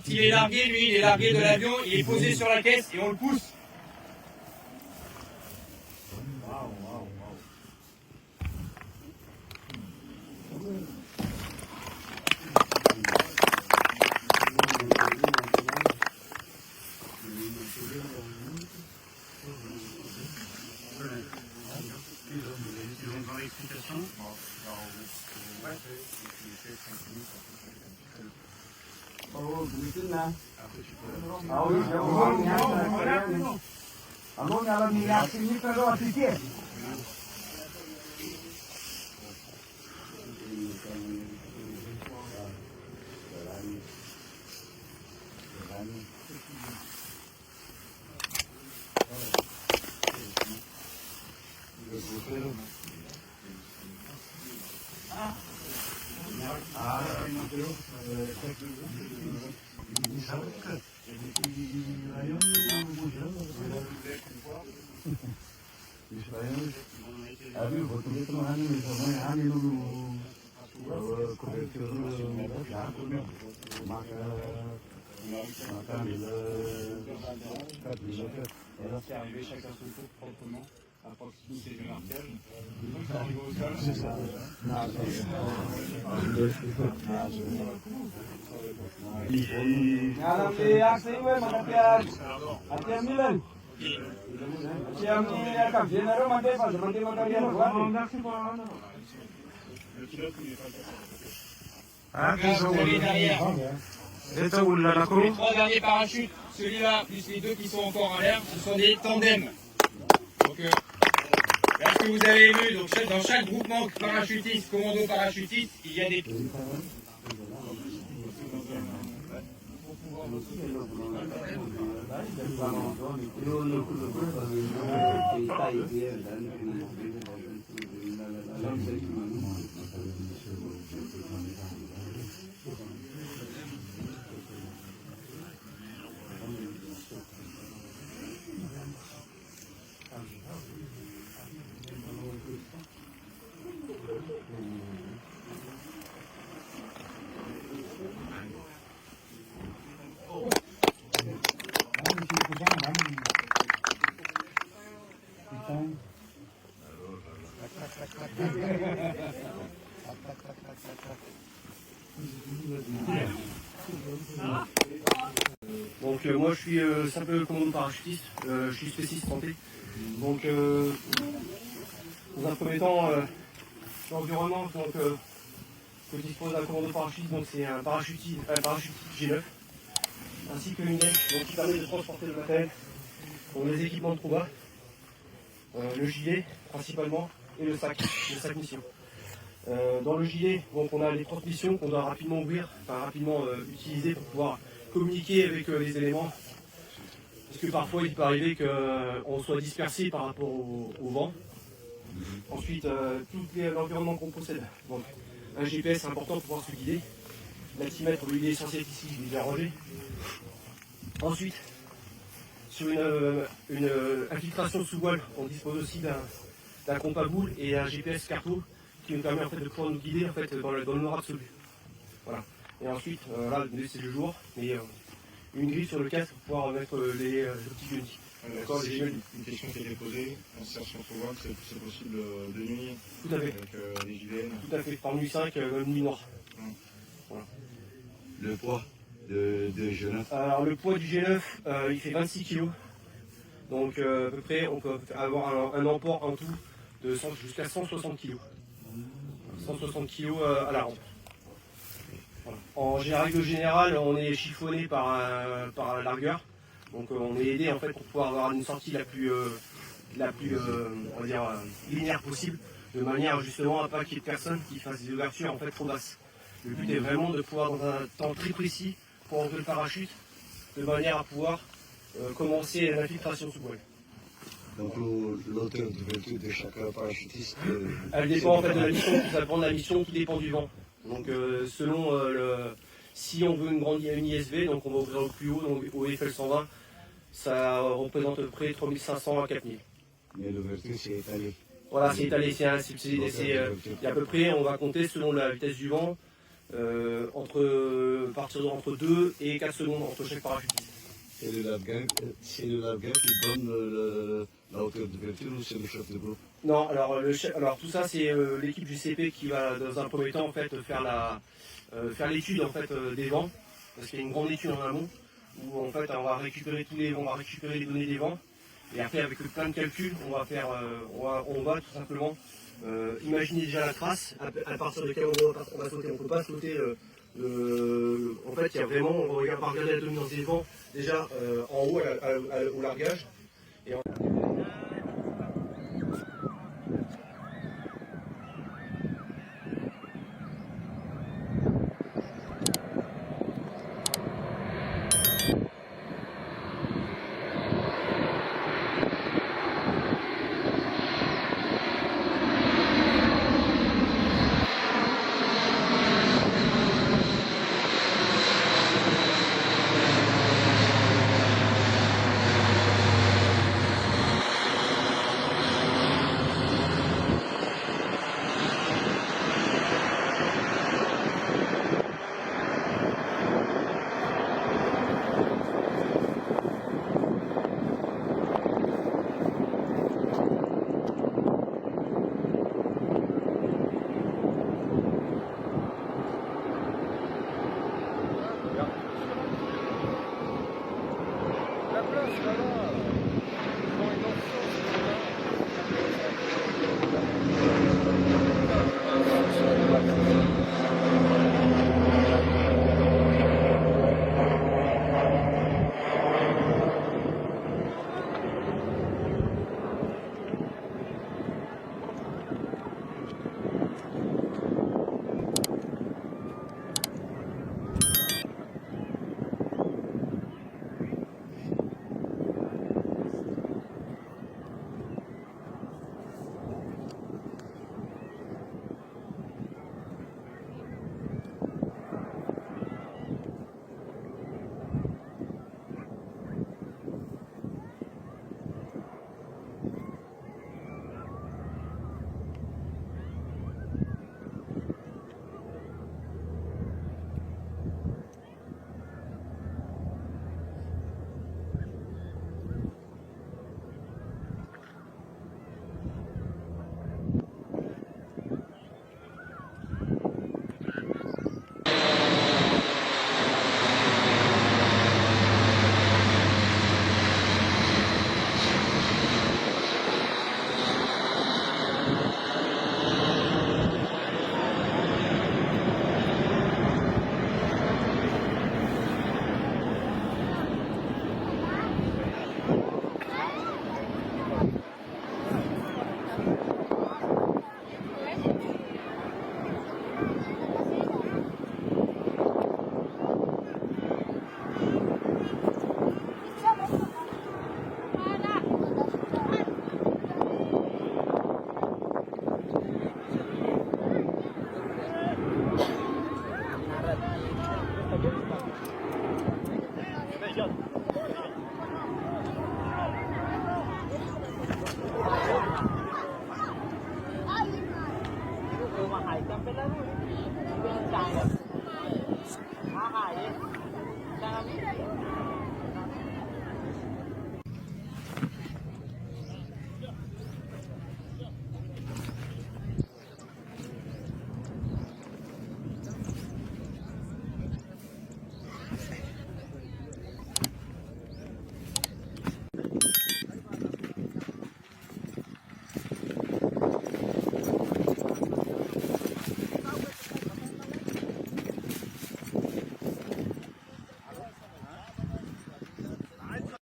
Il est largué, lui, il est largué de l'avion, il est posé sur la caisse et on le pousse. C'est arrivé chacun son tour proprement à proximité du marquage. C'est arrivé au sol. C'est ça. Les trois derniers parachutes, celui-là plus les deux qui sont encore en l'air, ce sont des tandems. Donc là, ce que vous avez vu, donc, dans chaque groupement parachutiste, commando parachutiste, il y a des... Donc moi je suis simple commando parachutiste, je suis spécialiste santé. Donc dans un premier temps, l'environnement que dispose un commando parachutiste, donc c'est un parachutiste G9, ainsi qu'une aile qui permet de transporter le matériel, donc les équipements de combat, le gilet principalement et le sac mission. Dans le gilet, donc on a les transmissions qu'on doit rapidement ouvrir, rapidement utiliser pour pouvoir communiquer avec les éléments. Parce que parfois il peut arriver qu'on soit dispersé par rapport au vent. Ensuite, tout l'environnement qu'on possède. Donc, un GPS important pour pouvoir se guider. L'altimètre, lui, il est essentiel ici, il est déjà rangé. Ensuite, sur une infiltration sous voile, on dispose aussi d'un compas à boule et un GPS carto qui nous permet en fait, de pouvoir nous guider en fait, dans le noir absolu. Voilà. Et ensuite, là, c'est le jour, mais une grille sur le casque pour pouvoir mettre les petits unis. D'accord, une question qui a été posée, insertion sous voile, c'est possible de nuit tout à fait. Avec les JVN. Tout à fait, par nuit 5, nuit noire. Voilà. Le poids de G9. Alors le poids du G9, il fait 26 kg. Donc à peu près, on peut avoir un emport en tout de jusqu'à 160 kg. 160 kg à la rampe. Voilà. En règle générale, on est chiffonné par la largueur. Donc on est aidé en fait pour pouvoir avoir une sortie la plus on va dire, linéaire possible, de manière justement à pas qu'il y ait personne qui fasse des ouvertures en fait trop basses. Le but est vraiment de pouvoir dans un temps très précis pour ouvrir le parachute, de manière à pouvoir commencer l'infiltration sous voile. Donc l'auteur d'ouverture de chaque parachutiste. Elle dépend en fait de la mission, ça dépend de la mission, tout dépend du vent. Donc selon si on veut une ISV, donc on va ouvrir au plus haut, donc au FL 120, ça représente à peu près 3500 à 4000. Mais l'ouverture c'est étalé. Voilà, c'est étalé, il y a à peu près, on va compter selon la vitesse du vent, entre 2 et 4 secondes entre chaque parachutiste. Et le lave-gain, c'est le lave-gain qui donne la hauteur d'ouverture ou c'est le chef de groupe? Non, alors tout ça c'est l'équipe du CP qui va dans un premier temps en fait faire l'étude en fait des vents, parce qu'il y a une grande étude en amont où en fait on va récupérer les données des vents et après avec plein de calculs on va tout simplement imaginer déjà la trace à partir de quel endroit on va sauter. On ne peut pas sauter. En fait, il y a vraiment on va regarder la dominance des vents déjà en haut au largage. La place là-bas.